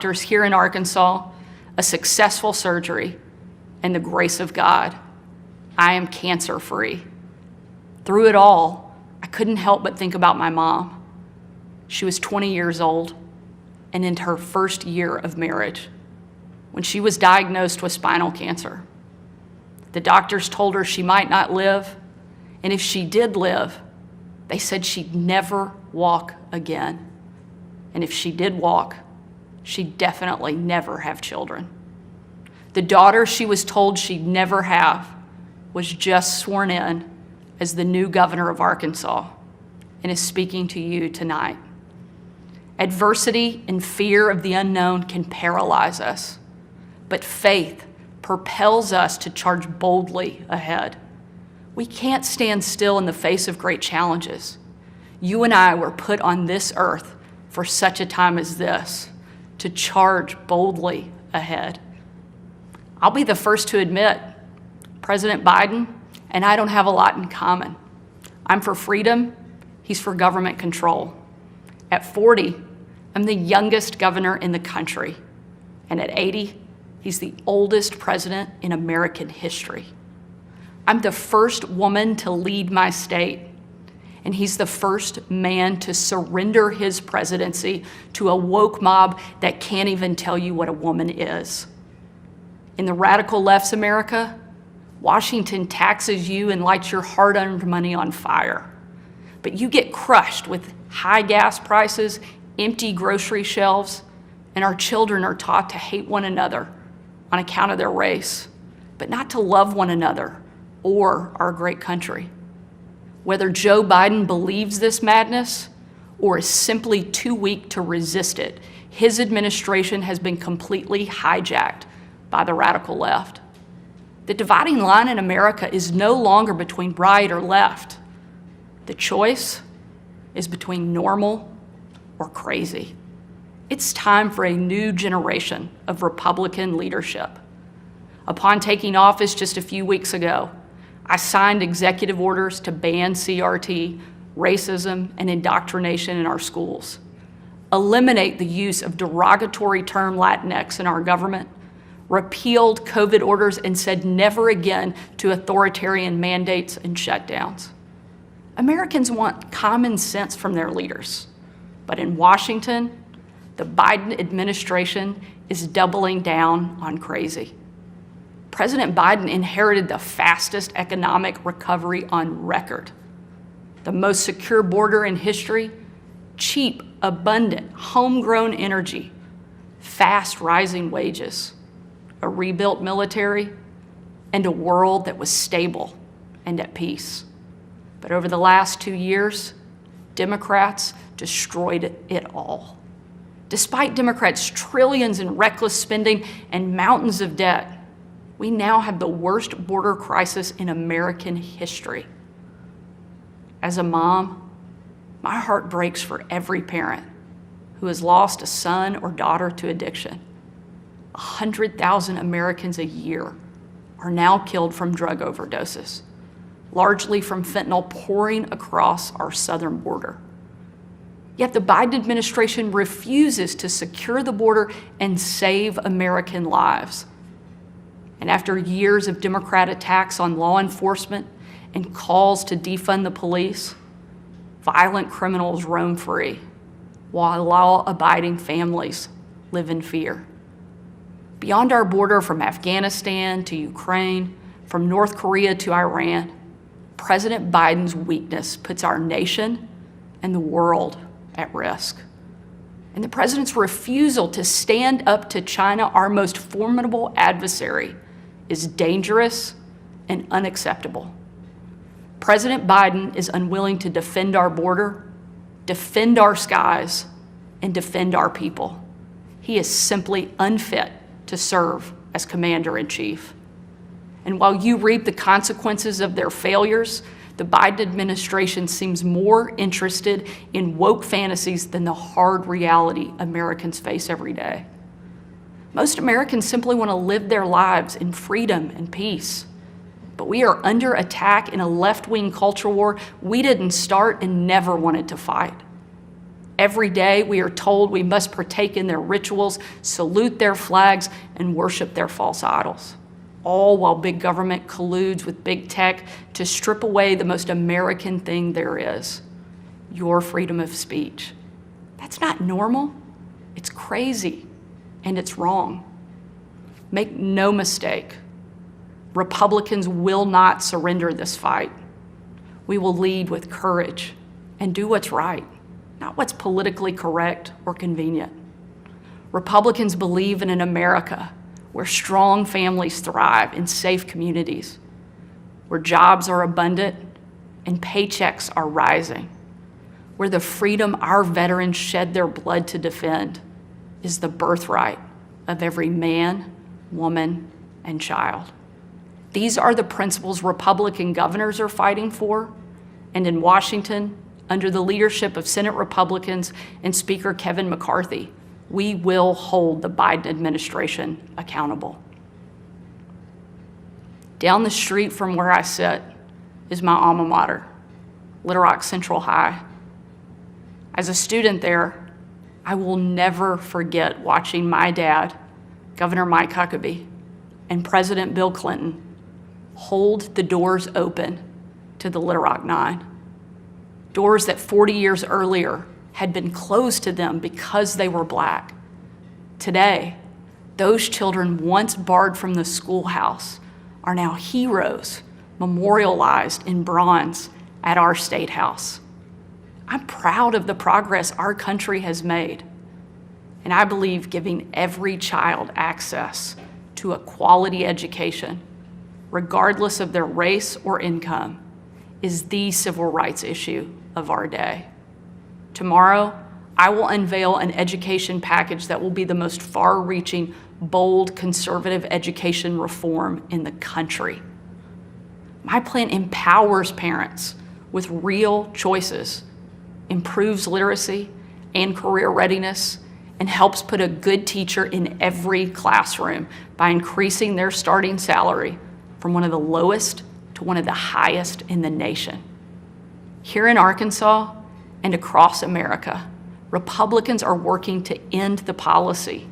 Doctors here in Arkansas, a successful surgery, and the grace of God, I am cancer-free. Through it all, I couldn't help but think about my mom. She was 20 years old and in her first year of marriage when she was diagnosed with spinal cancer. The doctors told her she might not live, and if she did live, they said she'd never walk again. And if she did walk, she'd definitely never have children. The daughter she was told she'd never have was just sworn in as the new governor of Arkansas and is speaking to you tonight. Adversity and fear of the unknown can paralyze us, but faith propels us to charge boldly ahead. We can't stand still in the face of great challenges. You and I were put on this earth for such a time as this, to charge boldly ahead. I'll be the first to admit, President Biden and I don't have a lot in common. I'm for freedom, he's for government control. At 40, I'm the youngest governor in the country. And at 80, he's the oldest president in American history. I'm the first woman to lead my state, and he's the first man to surrender his presidency to a woke mob that can't even tell you what a woman is. In the radical left's America, Washington taxes you and lights your hard-earned money on fire. But you get crushed with high gas prices, empty grocery shelves, and our children are taught to hate one another on account of their race, but not to love one another or our great country. Whether Joe Biden believes this madness or is simply too weak to resist it, his administration has been completely hijacked by the radical left. The dividing line in America is no longer between right or left. The choice is between normal or crazy. It's time for a new generation of Republican leadership. Upon taking office just a few weeks ago, I signed executive orders to ban CRT, racism, and indoctrination in our schools, eliminate the use of derogatory term Latinx in our government, repealed COVID orders, and said never again to authoritarian mandates and shutdowns. Americans want common sense from their leaders, but in Washington, the Biden administration is doubling down on crazy. President Biden inherited the fastest economic recovery on record, the most secure border in history, cheap, abundant, homegrown energy, fast rising wages, a rebuilt military, and a world that was stable and at peace. But over the last 2 years, Democrats destroyed it all. Despite Democrats' trillions in reckless spending and mountains of debt, we now have the worst border crisis in American history. As a mom, my heart breaks for every parent who has lost a son or daughter to addiction. 100,000 Americans a year are now killed from drug overdoses, largely from fentanyl pouring across our southern border. Yet the Biden administration refuses to secure the border and save American lives. And after years of Democrat attacks on law enforcement and calls to defund the police, violent criminals roam free, while law-abiding families live in fear. Beyond our border, from Afghanistan to Ukraine, from North Korea to Iran, President Biden's weakness puts our nation and the world at risk. And the president's refusal to stand up to China, our most formidable adversary, is dangerous and unacceptable. President Biden is unwilling to defend our border, defend our skies, and defend our people. He is simply unfit to serve as commander-in-chief. And while you reap the consequences of their failures, the Biden administration seems more interested in woke fantasies than the hard reality Americans face every day. Most Americans simply want to live their lives in freedom and peace. But we are under attack in a left-wing culture war we didn't start and never wanted to fight. every day we are told we must partake in their rituals, salute their flags, and worship their false idols. All while big government colludes with big tech to strip away the most American thing there is, your freedom of speech. That's not normal. It's crazy, and it's wrong. Make no mistake, Republicans will not surrender this fight. We will lead with courage and do what's right, not what's politically correct or convenient. Republicans believe in an America where strong families thrive in safe communities, where jobs are abundant and paychecks are rising, where the freedom our veterans shed their blood to defend is the birthright of every man, woman, and child. These are the principles Republican governors are fighting for, and in Washington, under the leadership of Senate Republicans and Speaker Kevin McCarthy, we will hold the Biden administration accountable. Down the street from where I sit is my alma mater, Little Rock Central High. As a student there, I will never forget watching my dad, Governor Mike Huckabee, and President Bill Clinton hold the doors open to the Little Rock Nine. Doors that 40 years earlier had been closed to them because they were Black. Today, those children once barred from the schoolhouse are now heroes memorialized in bronze at our State House. I'm proud of the progress our country has made, and I believe giving every child access to a quality education, regardless of their race or income, is the civil rights issue of our day. Tomorrow, I will unveil an education package that will be the most far-reaching, bold, conservative education reform in the country. My plan empowers parents with real choices, improves literacy and career readiness, and helps put a good teacher in every classroom by increasing their starting salary from one of the lowest to one of the highest in the nation. Here in Arkansas and across America, Republicans are working to end the policy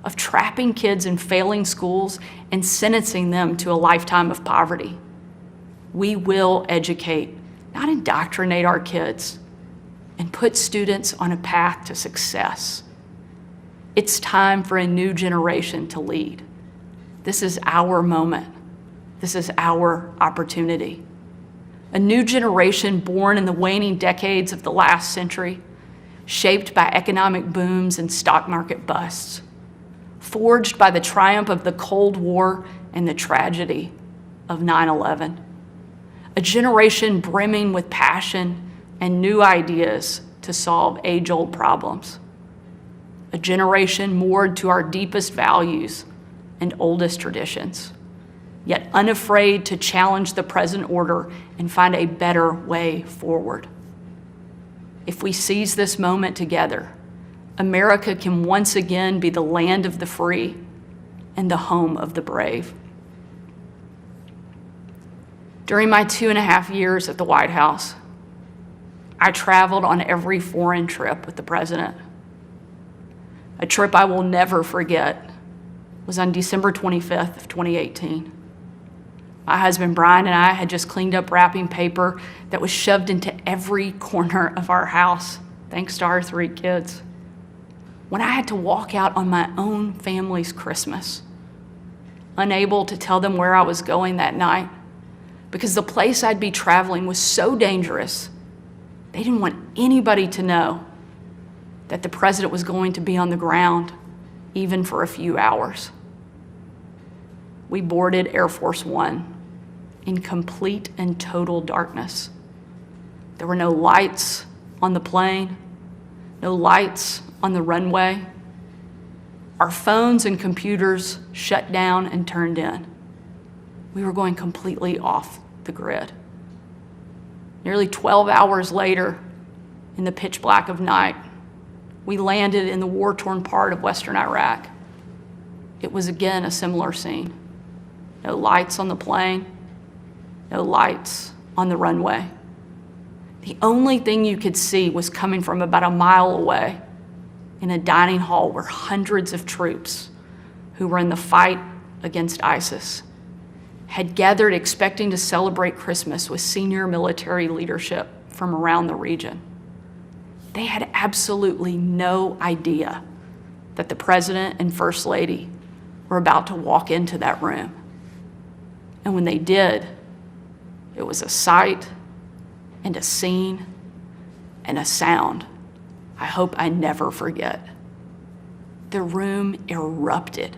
of trapping kids in failing schools and sentencing them to a lifetime of poverty. We will educate, not indoctrinate our kids, and put students on a path to success. It's time for a new generation to lead. This is our moment. This is our opportunity. A new generation born in the waning decades of the last century, shaped by economic booms and stock market busts, forged by the triumph of the Cold War and the tragedy of 9/11. A generation brimming with passion and new ideas to solve age-old problems. A generation moored to our deepest values and oldest traditions, yet unafraid to challenge the present order and find a better way forward. If we seize this moment together, America can once again be the land of the free and the home of the brave. During my 2.5 years at the White House, I traveled on every foreign trip with the president. A trip I will never forget was on December 25th of 2018. My husband Brian and I had just cleaned up wrapping paper that was shoved into every corner of our house, thanks to our 3 kids, when I had to walk out on my own family's Christmas, unable to tell them where I was going that night because the place I'd be traveling was so dangerous. They didn't want anybody to know that the president was going to be on the ground, even for a few hours. We boarded Air Force One in complete and total darkness. There were no lights on the plane, no lights on the runway. Our phones and computers shut down and turned in. We were going completely off the grid. Nearly 12 hours later, in the pitch black of night, we landed in the war-torn part of Western Iraq. It was again a similar scene. No lights on the plane, no lights on the runway. The only thing you could see was coming from about a mile away in a dining hall where hundreds of troops who were in the fight against ISIS had gathered expecting to celebrate Christmas with senior military leadership from around the region. They had absolutely no idea that the President and First Lady were about to walk into that room. And when they did, it was a sight and a scene and a sound I hope I never forget. The room erupted.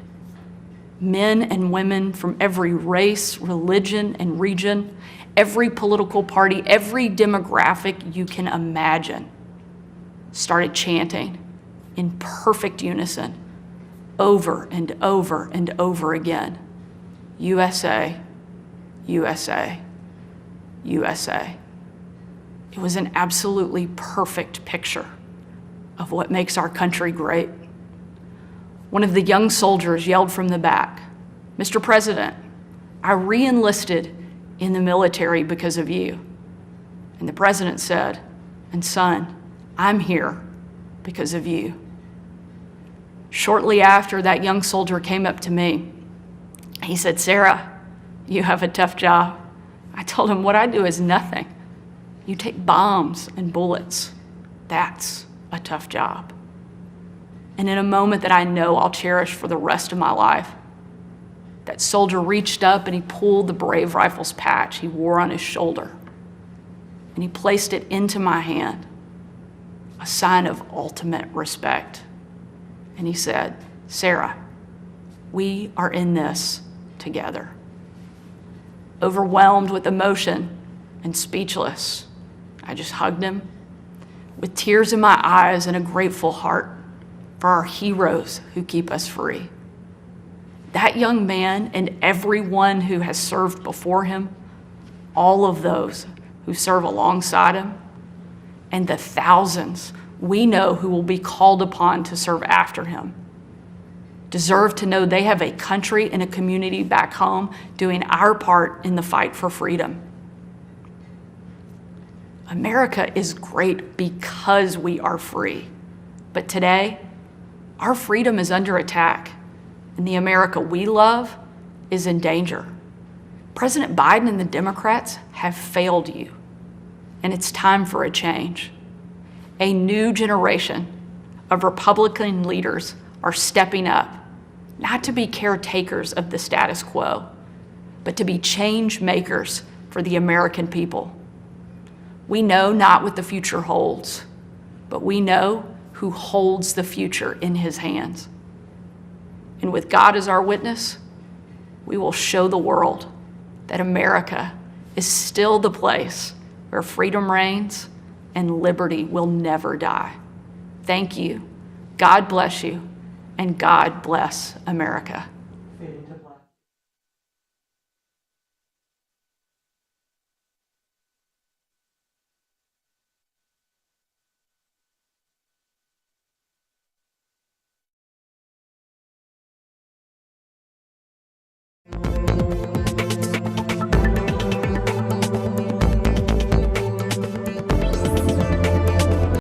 Men and women from every race, religion, and region, every political party, every demographic you can imagine, started chanting in perfect unison over and over and over again, USA, USA, USA. It was an absolutely perfect picture of what makes our country great. One of the young soldiers yelled from the back, "Mr. President, I re-enlisted in the military because of you." And the president said, "And son, I'm here because of you." Shortly after, that young soldier came up to me. He said, "Sarah, you have a tough job." I told him, "What I do is nothing. You take bombs and bullets. That's a tough job." And in a moment that I know I'll cherish for the rest of my life, that soldier reached up and he pulled the Brave Rifles patch he wore on his shoulder, and he placed it into my hand, a sign of ultimate respect. And he said, "Sarah, we are in this together." Overwhelmed with emotion and speechless, I just hugged him with tears in my eyes and a grateful heart for our heroes who keep us free. That young man and everyone who has served before him, all of those who serve alongside him, and the thousands we know who will be called upon to serve after him, deserve to know they have a country and a community back home doing our part in the fight for freedom. America is great because we are free. But today, our freedom is under attack, and the America we love is in danger. President Biden and the Democrats have failed you, and it's time for a change. A new generation of Republican leaders are stepping up, not to be caretakers of the status quo, but to be change makers for the American people. We know not what the future holds, but we know who holds the future in his hands. And with God as our witness, we will show the world that America is still the place where freedom reigns and liberty will never die. Thank you. God bless you, and God bless America.